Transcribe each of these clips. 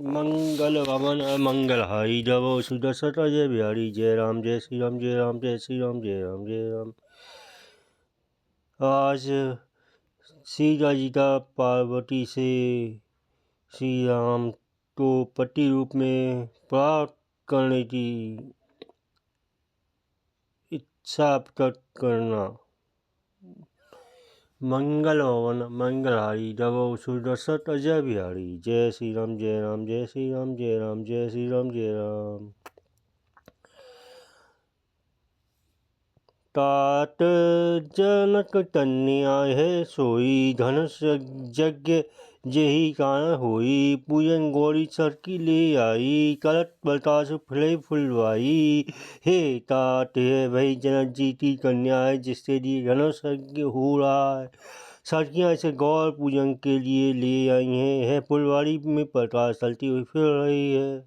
मंगल भवन मंगलहारी जब सुदशरथ अजय बिहारी। जय राम जय श्री राम जय राम जय श्री राम जय राम जय राम। आज सीता जी का पार्वती से श्री राम को पति रूप में प्राप्त करने की इच्छा प्रकट करना। मंगल भवन मंगलहारी जब सुदशरथ अजय बिहारी। जय श्री राम जय राम जय श्री राम जय राम जय श्री राम जय राम। तात जनक कन्या है सोई, धनुष यज्ञ जेहि कारण होई। पूजन गौरी सरकी ले आई, करत बतास फुले फुलवाई। हे तात है वही जनक जी की कन्या है जिससे लिए धनुष यज्ञ हो रहा है। सरकियाँ इसे गौर पूजन के लिए ले आई हैं। है फुलवारी में प्रकाश चलती हुई फिर रही है।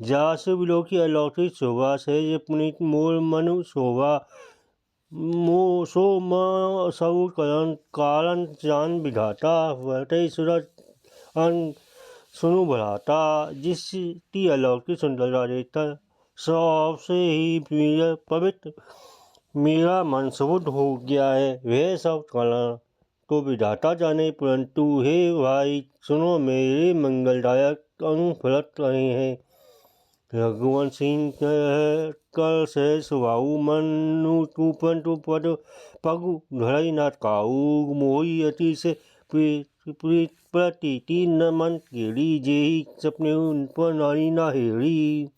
जासु बिलो की अलौकिक शोभा से पुनीत मोर मनु शोभा। सो मऊ कारण जान विधाता, वटई सूरज अन सुनु बढ़ाता। जिसकी अलौकिक सुंदरता देखकर स्वभाव से ही पवित्र मेरा मन सुबुद्ध हो गया है। वह सब कारण तो विधाता जाने, परंतु हे भाई सुनो मेरे मंगलदायक अंग फलत रहे हैं। रघुवंश सिंह कर से सुभाऊ मनु तूपन पद पगु धरई न काऊ। मोही अति से प्रतीति न मन केड़ी, जेहि सपने उन पर नारी न हेड़ी।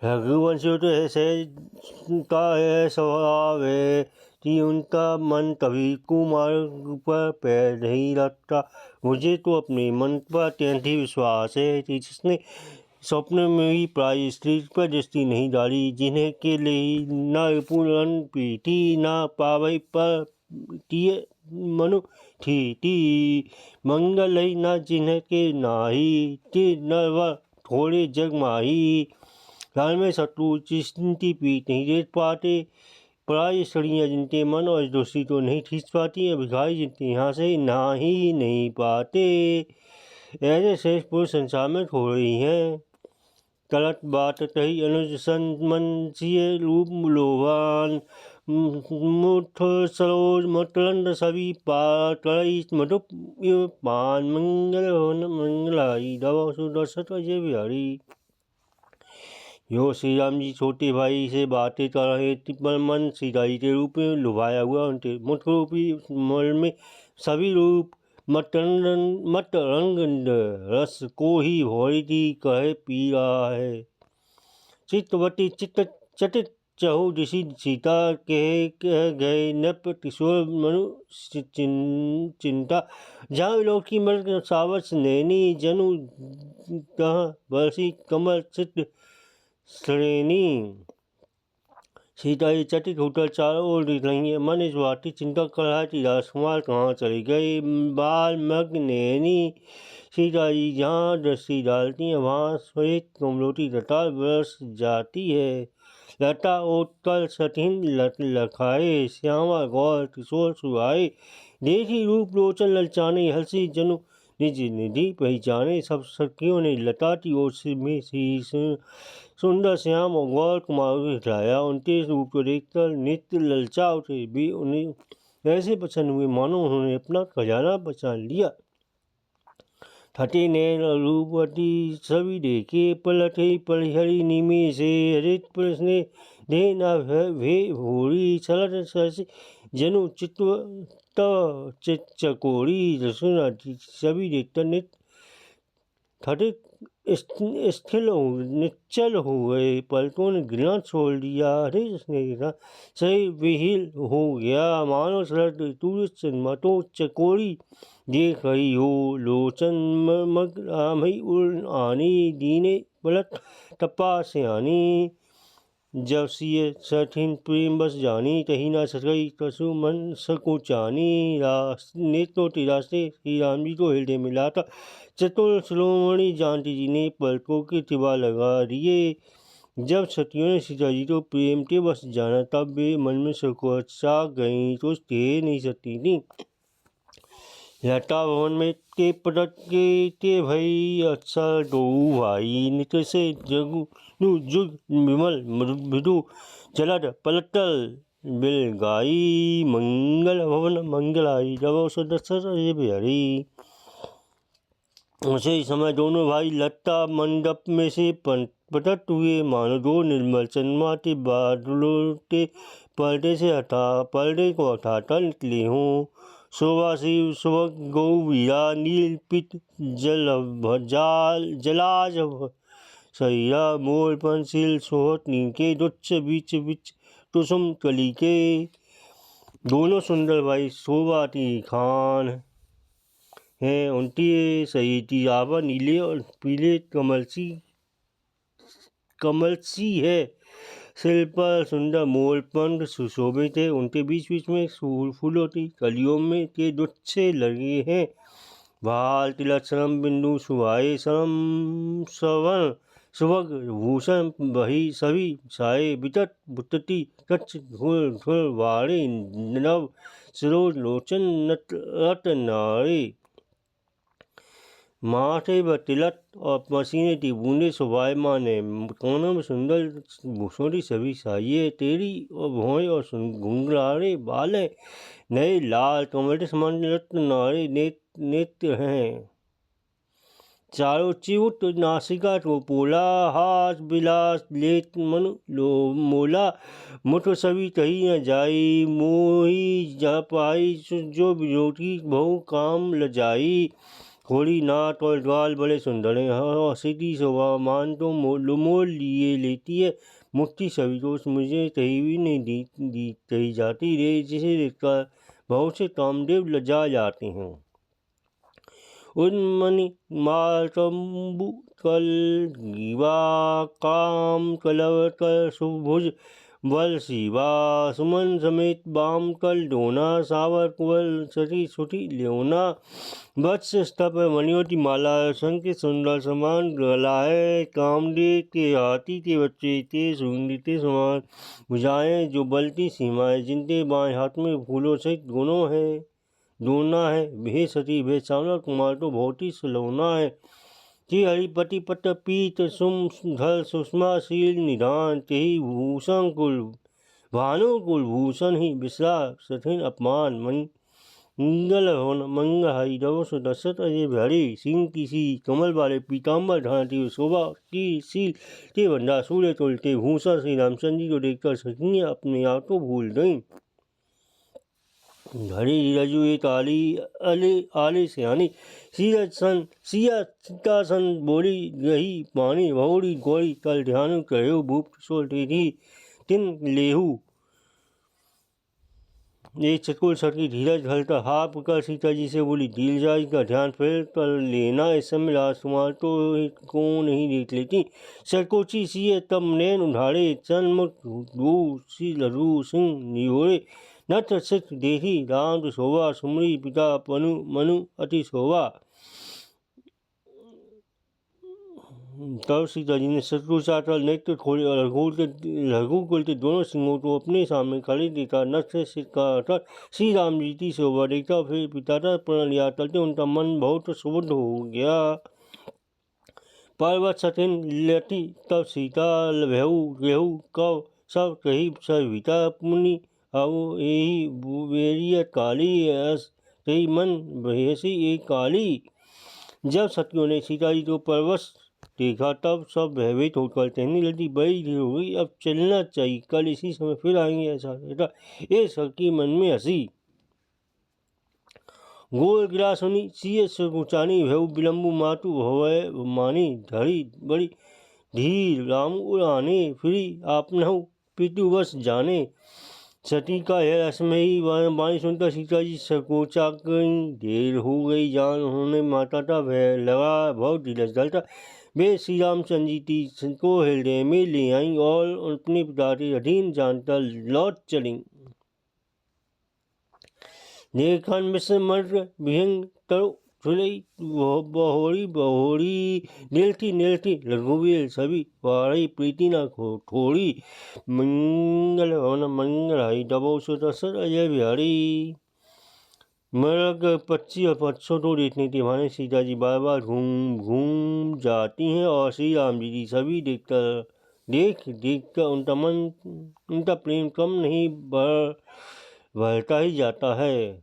रघुवंश तो ऐसे का है स्वभाव है कि उनका मन कभी कुमार पर पैर नहीं रखता। मुझे तो अपने मन पर अत्यंत ही विश्वास है कि जिसने स्वप्न में ही प्राय स्त्री पर दृष्टि नहीं डाली, जिन्हें के लिए न पूर्ण पीठी न पावई पर मनु थी। मंगल ही न जिन्हें के नाही, ते न वह थोड़े जग माही। काल में शत्रु चिंती पीठ नहीं देख पाते, प्राय स्त्रियाँ जिनके मन और दोषी तो नहीं खींच पाती हैं, भिखारी जिनके यहाँ से ना ही नहीं पाते। ऐसे शेष पुरुष संसार में थोड़े ही हैं। गलत बात कही अनुज संमंसिय रूप लोभान। मुठ सरोज मतलंड सभी पाई मधुप पान। मंगल भवन मंगलाई दवा सुदशरथ अजय बिहारी। यो श्री राम जी छोटे भाई से बातें कर रहे थे, पर मन सीता जी के रूप में लुभाया हुआ उनके मुठ रूपी मल में सभी रूप मत रंग रस को ही भौरी की कहे पी रहा है। चित्तवती चित्त चटित चहु दिशि सीता कह गए नप किशोर मनु चिंता। जहाँ विलोकी मृग सावस नैनी, जनु कह बरसी कमल चित्त श्रेणी। सीता जी चटित होकर चारों ओर देख रही है। मन इस बात की चिंता कर रहा कि राजकुमार कहाँ चले गए। बाल मग्न नैनी सीता जी जहाँ दृष्टि डालती हैं वहाँ श्वेत कमलोटी लता बरस जाती है। लता ओटकर सठिन लखाए, श्यामा गौर किशोर सुहाए। देखी रूप लोचन ललचाने, हंसी जनु निज निधि पहचाने। सब सखियों ने लता की ओर में सुंदर श्याम और गौर कुमार को हिलाया। उनके रूप को देखकर नित्य ललचा उठे। भी उन्हें ऐसे पसंद हुए मानो उन्होंने अपना खजाना बचा लिया। ठटे नैन रूपवती सभी देखे, पलटे परिहरी निमी से। हरित प्रश्न दे न भे भूरी, चलत सरसी जनु चकोरी। रसुना सभी देखकर नित्य ठटे स्थिल निश्चल हो गए। पलटों ने घृणा छोड़ दिया। हरे स्नेह सही विहिल हो गया, मानो शरद टूरिस्ट चकोरी देख रही हो। लोचन मग रामई उड़ आनी, दीने पलट टप्पा श्यानी। जब सिय सठिन प्रेम बस जानी, कही ना सकी कसु मन सकुचानी। नेत्रों के रास्ते श्री राम जी को हृदय मिला था। चतुर शिरोमणि जानकी जी ने पलकों के तिवा लगा दिए। जब सतियों ने सीता जी को प्रेम के बस जाना, तब वे मन में सुख सा गई तो ठहर नहीं सकती थी। लता भवन में के पटक के भई अक्षर दो भाई नित से जगु नु जुग विमल मृदु जलद पलटल बिल गाई मंगल भवन मंगलाई जब सदस्य ये बिहारी। उसी समय दोनों भाई लता मंडप में से पटक हुए मानो दो निर्मल चंद्रमाते बादलों के पर्दे को हटाकर निकले हों। शोभा शिव सुभग गौ वीरा नील पित जलाज सैया मोर पंसिल सोहत नीके दुच्छ बीच बीच कुसुम कली के। दोनों सुंदर भाई शोभा खान हैं, उनकी सही आभा नीले और पीले कमलसी है। सिर पर सुंदर मोरपंख सुशोभित है। उनके बीच बीच में फूलों की कलियों में के गुच्छे लगे हैं। भाल तिलक सरम बिंदु सुहाए सरम सवन सुभग भूषण वही सभी साए बितट बुतटी कच्छ धुल धुल वाड़े नव सिरोज लोचन नट नारे। माथे व तिलक और पसीने की बूंदे शोभायमान है। कोनों में सुंदर भूषों की सभी साइए तेरी और भौएं और घुंघरारे बाल है। नए लाल कमल के समान रत्न नारे नेत्र हैं। चारों चिवुट नासिका तो पोला हाथ बिलास लेत मन मोला मुठ सभी कही न जाई मोही जा पाई जो विरोधी बहु काम लजाई। थोड़ी नाक और गाल बड़े सुंदर हैं। हाँ सीधी शोभा मान तो मोल लिए लेती है। मुक्ति सभी को मुझे कहीं भी नहीं दी कही जाती रे जिसे देखकर बहुत से कामदेव लजा जाते हैं। उन्मनि मातंबु कल गीवा काम कलव कर सुभुज बल शिवा सुमन समेत बाम कल डोना सावर कुवल सटी सुटी लेना वत्स स्तप मणियों की माला शंख के सुंदर समान गला है। कामदेव के हाथी के बच्चे के सुंदर के समान भुजाएं जो बलती सीमाएं जिनके बाएं हाथ में फूलों सहित दोना है। भे सती भे श्यामला कुमार तो बहुत ही सुलौना है। कि हरिपति पट पीत सुम धल सुषमा शील निधान तेहि भूषण कुल भानु कुल भूषण ही विश्रा सथिन अपमान मंगल होन मंगल हरि रव सुदशत अजय बिहारी। सिंह की सी कमल वाले पीताम्बर ढांती शोभा की शील के बंदा सूर्य तुलते भूषण श्री रामचंद्र जी को देखकर सखियां अपने आप को भूल गईं। घड़ी रजू एक आले सियानी सिया सन बोली रही पानी भौरी गोरी कल ध्यान कहो भूप सोलते थी तिन लेहू। एक चकुल सटकी धीरज ढलता हाथ कर सीता जी से बोली दिल जाए का ध्यान फिर कर लेना। इस समय राजकुमार तो को नहीं देख लेती। सरकोची सी तब नैन उधारे चंद्रमुख सी लरू सिंह निहोरे नथ सिख देखी राम शोभा सुमरी पिता मनु अति शोभा। तब सीता जी ने शत्रुचाटल नेत्र खोले और रघुकुल के दोनों सिंहों को अपने सामने खड़े देखा। नथ से सिख का श्री राम जी की शोभा देखा फिर पिता का प्रण लिया। चलते उनका मन बहुत सुबुद्ध हो गया। पर्वत सतिन लटी तब सीता रेहू कव सब कही सविता पुनि अब यही बुबेरिया काली कही मन भयसी एक काली। जब सतियों ने सीता जी को परवश देखा तब सब भयभीत होकर कहने लगी बड़ी देर हो गई अब चलना चाहिए कल इसी समय फिर आएंगे। ऐसा बेटा ये सबकी मन में हंसी। गोल गिरा सुनी सीय सुचानी भयु विलम्बु मातु भवय मानी धड़ी बड़ी धीर राम उड़ाने फिरी आपनहु पितु बस जाने। सती का यह असमयी वाणी सुनकर सीता जी सकोचा गई। देर हो गई जान उन्होंने माता का भय लगा बहुत धीरज ढलता। वे श्री रामचंद्र जी को हृदय में ले आई और अपने पिता के अधीन जानकर लौट चली। देखन मिश्र मर्ग विहंग तरो चुलई बहोरी निलती रघुवीर सभी वारी प्रीति न थोड़ी। मंगल भवन मंगल हरि डबो सुदशर अजय बिहारी। मृग पक्षी और पक्षों को देखने के बहाने सीता जी बार बार घूम घूम जाती हैं और श्री राम जी सभी देख कर उनका प्रेम कम नहीं बढ़ता ही जाता है।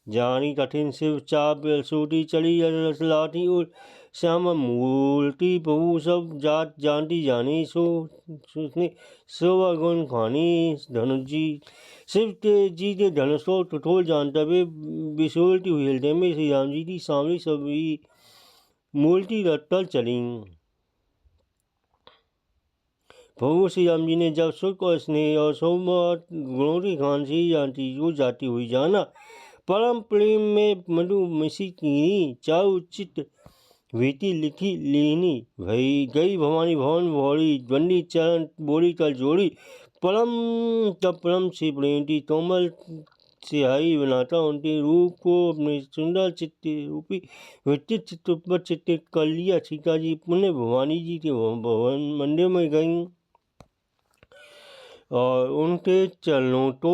जानी कठिन शिव चाप सूटी चली लाठी और श्याम मूर्ति प्रभु सब जात जानती जानी सो गुण खानी धनुष जी शिव जी के धनुष को टटोल जानता वे बिसोलती हुई हृदय में श्री राम जी की सामने सभी मूर्ति रटल चली। प्रभु श्री राम जी ने जब सुख और स्नेह और सौमत गुणों की खान श्री जानती को जाती हुई जाना परम प्रेम में मधु मिशी कीनी चाउ चित वीति लिखी लीनी भई गई भवानी भवन भौड़ी द्वंदी चरण बोली कल जोड़ी परम तब परम से प्रेम की कोमल सिहाई बनाता उनके रूप को अपने सुंदर चित्त रूपी विचित चित्त पर चित्त कर लिया। सीता जी पुण्य भवानी जी के भवन मंदिर में गईं और उनके चरणों तो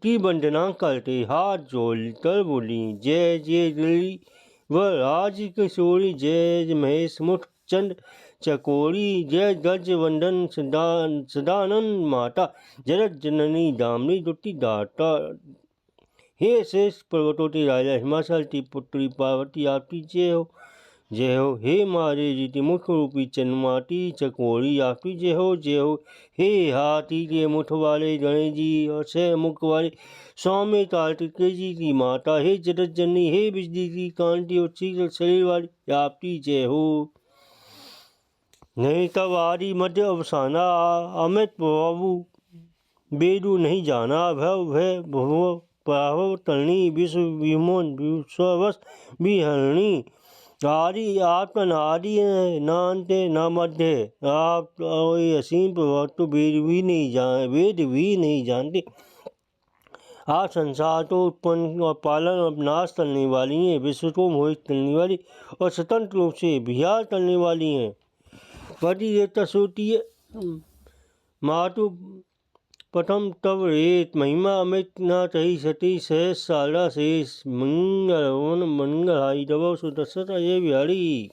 की वंदना करते हाथ जोड़कर बोली जय जय दिल्ली व राज किशोरी जय महेश मुख चंद चकोरी जय गज वंदन सदानंद माता जगत जननी दामनी दुटी दाता। हे शेष पर्वतों के राजा हिमाचल की पुत्री पार्वती आपकी जय हो हे मारे जी मुख रूपी चन्माती चकोरी आपकी जय हो हे हाथी के मुठ वाले गणेश जी और छह मुख वाले स्वामी कार्तिकेय जी की माता हे जगत जननी हे बिजली की कांति और शरीर वाली आपकी जय हो। नहीं तब आदि मध्य अवसाना अमित प्रभु बेदू नहीं जाना भय भव पराभव तलनी विश्व विमोन विश्ववश विहरणी आदि आपका नादि न अंत न मध्य आप असीम प्रभु वेद भी नहीं जानते आप संसार को उत्पन्न और पालन और नाश करने वाली हैं विश्व को मोहित करने वाली और स्वतंत्र रूप से विहार करने वाली हैं। पति देवता सोती मातु प्रथम तब रेत महिमा अमित न तही सती सहस सारा शेष मंगल मंगल दबो सुदर्शन ये बिहारी।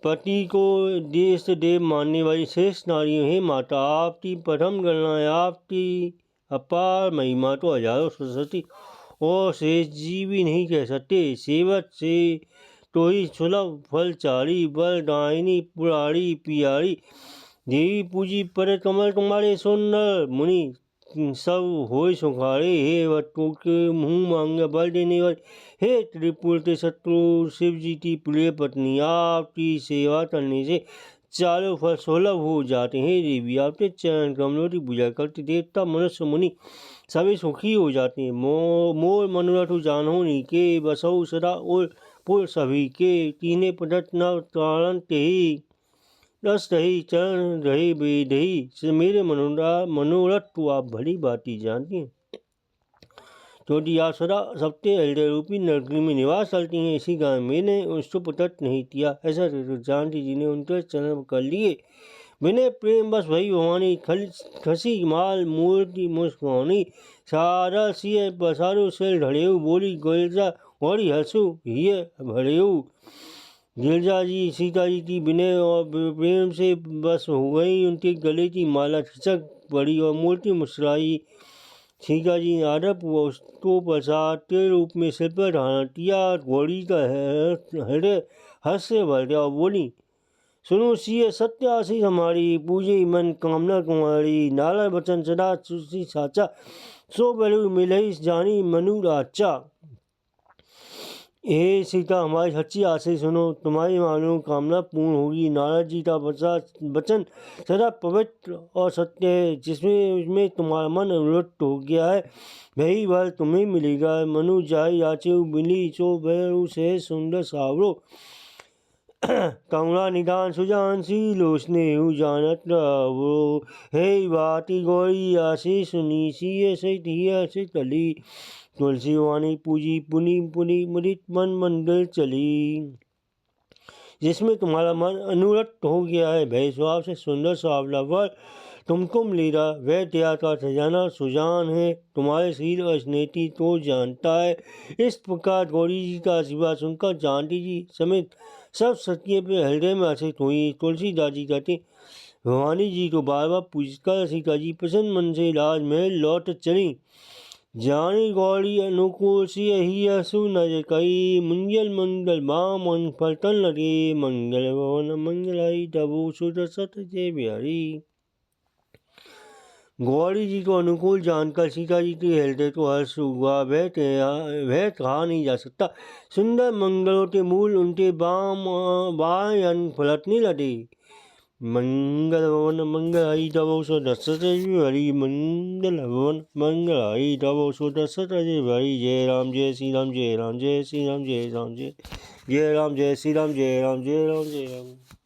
पति को देश देव मानने वाली शेष नारियों हे माता आपकी प्रथम गणना है आपकी अपार महिमा तो हजारों सरस्वती और शेष जी भी नहीं कह सकते। सेवक से तो ही सुलभ फल चारी बल दायनी पुरारी पियारी देवी पूजी पर कमल तुम्हारे सुंदर मुनि सब होय सुखारे हे वटों के मुँह मांगे बल देने वाले हे त्रिपुर के शत्रु शिव जी की प्रिय पत्नी आपकी सेवा करने से चारों फल सुलभ हो जाते हैं। देवी आपके चरण कमलों की पूजा करते देवता मनुष्य मुनि सभी सुखी हो जाते हैं। मोर मनोरथ जानो के बसौ सदा और पुर सभी के तीने पदत न कारण ही दस रही चरण रही बेदही मेरे मनोरथ तो आप भली बाती जानती हैं क्योंकि आप सदा सत्य हृदय रूपी नगरी में निवास करती हैं। इसी कारण मैंने उसको पतत नहीं किया ऐसा जानती जी ने उनके चरण कर लिए विनय प्रेम बस भई भवानी खसी माल मूर्ति मुस्कानी सारा सिय पसारो सिर ढड़ेऊ बोली गोलजा और हंसू हिय भरेऊ। गिरजा जी सीता जी की विनय और प्रेम से बस हो गई उनके गले की माला खिसक पड़ी और मूर्ति मुस्कुराई। सीता जी ने आदप उसको प्रसाद के रूप में सिर पर धारण किया घोड़ी का हृदय हर्ष से भर गया और बोली सुनो सिय सत्य आशीष हमारी पूजे मन कामना कुमारी नारायण वचन सदा सुशी साचा सो बलु मिलई जानी मनु राचा। हे सीता हमारी सच्ची आशीष सुनो तुम्हारी मानो कामना पूर्ण होगी। नारद जी का वचन सदा पवित्र और सत्य है जिसमें तुम्हारा मन अनुरक्त हो गया है वही वह तुम्हें मिलेगा। मनु जाय याचे मिली सो भैरू से सुंदर सावरो कमला निदान सुजान शीलो स्नेहु जानत रावो हे बाती गौरी आशीष सुनी सी से तली तुलसी वाणी पूजी पुनि पुनि मुदित मन मंदिर चली जिसमें तुम्हारा मन अनुरक्त हो गया है। भय स्वभाव से सुंदर सावला वर तुमको मिलेगा वह त्याग का खजाना सुजान है, तुम्हारे शरीर और स्नेही तो जानता है। इस प्रकार गौरी जी का आशीर्वाद सुनकर जानकी जी समेत सब सखियाँ पे हृदय में हर्षित हुई। तुलसीदास जी कहते भवानी जी को बार बार पूछकर सीता जी प्रसन्न मन से राजमहल लौट चली। जानी गौरी अनुकूल सी ही असु नज कई, मंगल मंगल बामन फलतन लगे, मंगल भवन मंगलाई तबु सुत सत जय बिहारी। गौरी जी को अनुकूल जानकर सीता जी के हृदय को हर्ष हुआ, वह कहा नहीं जा सकता। सुंदर मंगलों के मूल उनके बायन फलटने लगे। मंगल भवन मंगलाई तबो सो दशरथ हरि, मंगल भवन मंगलाई तबो सो दशरथ हरि। जय राम जय श्री राम जय राम जय श्री राम जय राम जय राम जय श्री राम जय राम जय राम जय राम।